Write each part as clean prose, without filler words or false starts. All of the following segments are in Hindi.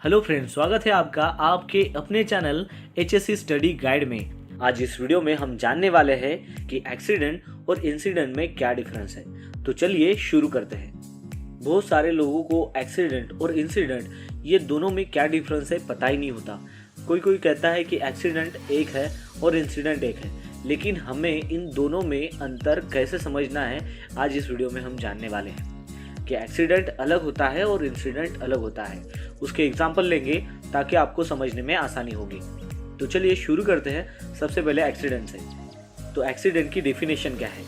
हेलो फ्रेंड्स, स्वागत है आपका आपके अपने चैनल HSC स्टडी गाइड में। आज इस वीडियो में हम जानने वाले हैं कि एक्सीडेंट और इंसिडेंट में क्या डिफरेंस है। तो चलिए शुरू करते हैं। बहुत सारे लोगों को एक्सीडेंट और इंसिडेंट ये दोनों में क्या डिफरेंस है पता ही नहीं होता। कोई कहता है कि एक्सीडेंट एक है और इंसिडेंट एक है, लेकिन हमें इन दोनों में अंतर कैसे समझना है आज इस वीडियो में हम जानने वाले हैं कि एक्सीडेंट अलग होता है और इंसिडेंट अलग होता है। उसके एग्जाम्पल लेंगे ताकि आपको समझने में आसानी होगी। तो चलिए शुरू करते हैं सबसे पहले एक्सीडेंट से। तो एक्सीडेंट की डेफिनेशन क्या है?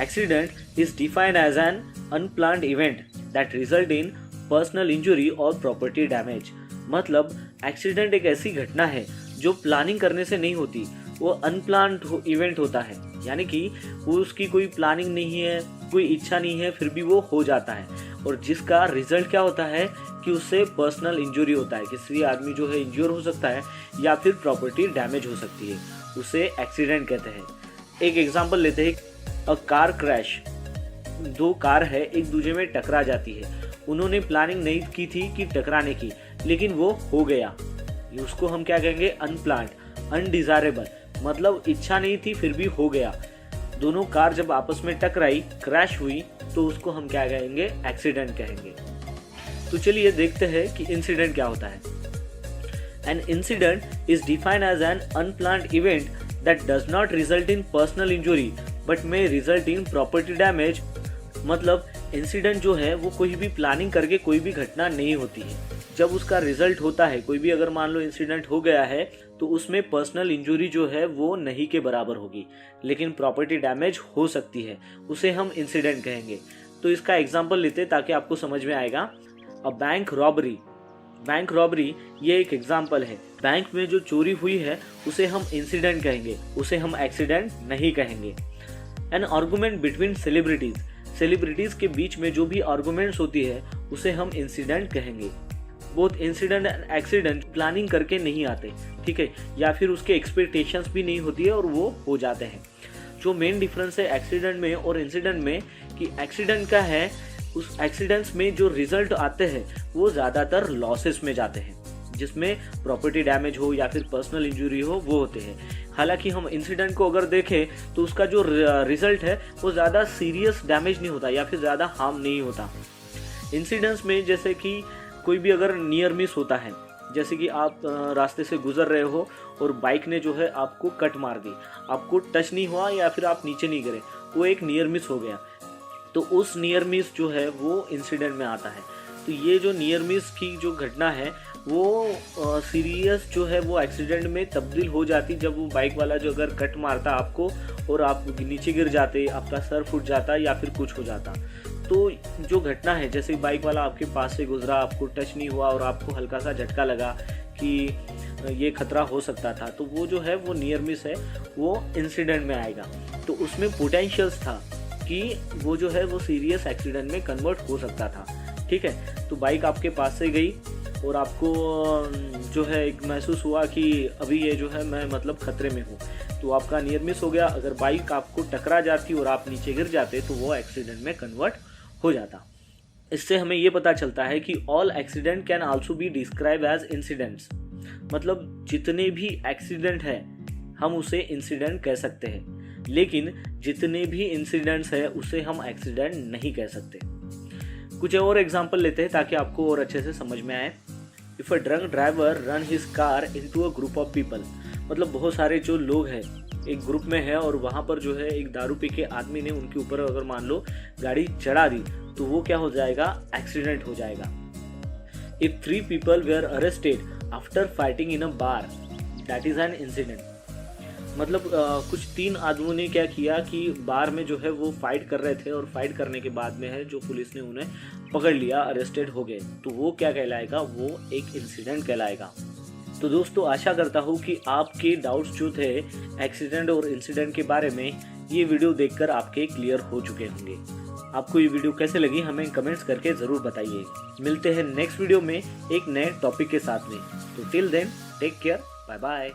Accident is defined as an unplanned event that result in personal injury और प्रॉपर्टी डैमेज। मतलब एक्सीडेंट एक ऐसी घटना है जो प्लानिंग करने से नहीं होती, वो अनप्लान्ड इवेंट होता है, यानी कि वो उसकी कोई प्लानिंग नहीं है, कोई इच्छा नहीं है, फिर भी वो हो जाता है और जिसका रिजल्ट क्या होता है कि उससे पर्सनल इंजरी होता है, किसी आदमी जो है इंज्योर हो सकता है या फिर प्रॉपर्टी डैमेज हो सकती है, उसे एक्सीडेंट कहते हैं। एक एग्जांपल लेते हैं, अ कार क्रैश। दो कार है एक दूसरे में टकरा जाती है, उन्होंने प्लानिंग नहीं की थी कि टकराने की, लेकिन वो हो गया, उसको हम क्या कहेंगे? अनप्लान्ड, अनडिजायरेबल, मतलब इच्छा नहीं थी फिर भी हो गया। दोनों कार जब आपस में टकराई, क्रैश हुई, तो उसको हम क्या कहेंगे? एक्सीडेंट कहेंगे। तो चलिए देखते हैं कि इंसिडेंट क्या होता है। An incident is defined as an unplanned event that does not result in personal injury but may result in property damage. मतलब इंसिडेंट जो है वो कोई भी प्लानिंग करके कोई भी घटना नहीं होती है। जब उसका रिजल्ट होता है, कोई भी अगर मान लो इंसिडेंट हो गया है, तो उसमें पर्सनल इंजुरी जो है वो नहीं के बराबर होगी, लेकिन प्रॉपर्टी डैमेज हो सकती है, उसे हम इंसिडेंट कहेंगे। तो इसका एग्जांपल लेते ताकि आपको समझ में आएगा। A bank robbery. Bank robbery ये एक एग्जांपल है। बैंक में जो चोरी हुई है उसे हम इंसिडेंट कहेंगे, उसे हम एक्सीडेंट नहीं कहेंगे। An argument between celebrities. Celebrities के बीच में जो भी आर्गुमेंट्स होती है उसे हम इंसिडेंट कहेंगे। Both incident and accident planning करके नहीं आते, ठीक है, या फिर उसके एक्सपेक्टेशंस भी नहीं होती है और वो हो जाते हैं। जो मेन डिफरेंस है एक्सीडेंट में और इंसिडेंट में कि एक्सीडेंट का है, उस एक्सीडेंट्स में जो रिजल्ट आते हैं वो ज़्यादातर लॉसेस में जाते हैं, जिसमें प्रॉपर्टी डैमेज हो या फिर पर्सनल इंजरी हो, वो होते हैं। हालांकि हम इंसिडेंट को अगर देखें तो उसका जो रिजल्ट है वो ज़्यादा सीरियस डैमेज नहीं होता या फिर ज़्यादा हार्म नहीं होता। इंसिडेंट्स में जैसे कि कोई भी अगर नियर मिस होता है, जैसे कि आप रास्ते से गुजर रहे हो और बाइक ने जो है आपको कट मार दी, आपको टच नहीं हुआ या फिर आप नीचे नहीं गिरे, वो एक नियर मिस हो गया, तो उस नियर मिस जो है वो इंसिडेंट में आता है। तो ये जो नियर मिस की जो घटना है वो सीरियस जो है वो एक्सीडेंट में तब्दील हो जाती, जब वो बाइक वाला जो अगर कट मारता आपको और आप नीचे गिर जाते, आपका सर फूट जाता या फिर कुछ हो जाता। तो जो घटना है, जैसे बाइक वाला आपके पास से गुजरा, आपको टच नहीं हुआ और आपको हल्का सा झटका लगा कि ये खतरा हो सकता था, तो वो जो है वो नियर मिस है, वो इंसिडेंट में आएगा। तो उसमें पोटेंशियल्स था कि वो जो है वो सीरियस एक्सीडेंट में कन्वर्ट हो सकता था, ठीक है। तो बाइक आपके पास से गई और आपको जो है एक महसूस हुआ कि अभी ये जो है मैं मतलब खतरे में हूँ, तो आपका नियर मिस हो गया। अगर बाइक आपको टकरा जाती और आप नीचे गिर जाते तो वो एक्सीडेंट में कन्वर्ट हो जाता। इससे हमें ये पता चलता है कि all accident can also be describe as incidents. मतलब जितने भी एक्सीडेंट है हम उसे इंसिडेंट कह सकते हैं, लेकिन जितने भी इंसिडेंट्स है उसे हम एक्सीडेंट नहीं कह सकते। कुछ और एग्जांपल लेते हैं ताकि आपको और अच्छे से समझ में आए। If a drunk driver run his car into a group of people. मतलब बहुत सारे जो लोग हैं एक ग्रुप में है और वहाँ पर जो है एक दारू पी के आदमी ने उनके ऊपर अगर मान लो गाड़ी चढ़ा दी, तो वो क्या हो जाएगा? एक्सीडेंट हो जाएगा। If 3 people were arrested after fighting in a bar, that is an incident। मतलब कुछ 3 आदमियों ने क्या किया कि बार में जो है वो फाइट कर रहे थे और फाइट करने के बाद में है जो पुलिस ने उन्हें पकड़ लिया, अरेस्टेड हो गए, तो वो क्या कहलाएगा? वो एक इंसिडेंट कहलाएगा। तो दोस्तों आशा करता हूँ कि आपके डाउट्स जो थे एक्सीडेंट और इंसिडेंट के बारे में, ये वीडियो देखकर आपके क्लियर हो चुके होंगे। आपको ये वीडियो कैसे लगी हमें कमेंट्स करके ज़रूर बताइए। मिलते हैं नेक्स्ट वीडियो में एक नए टॉपिक के साथ में। तो till then take care, bye bye.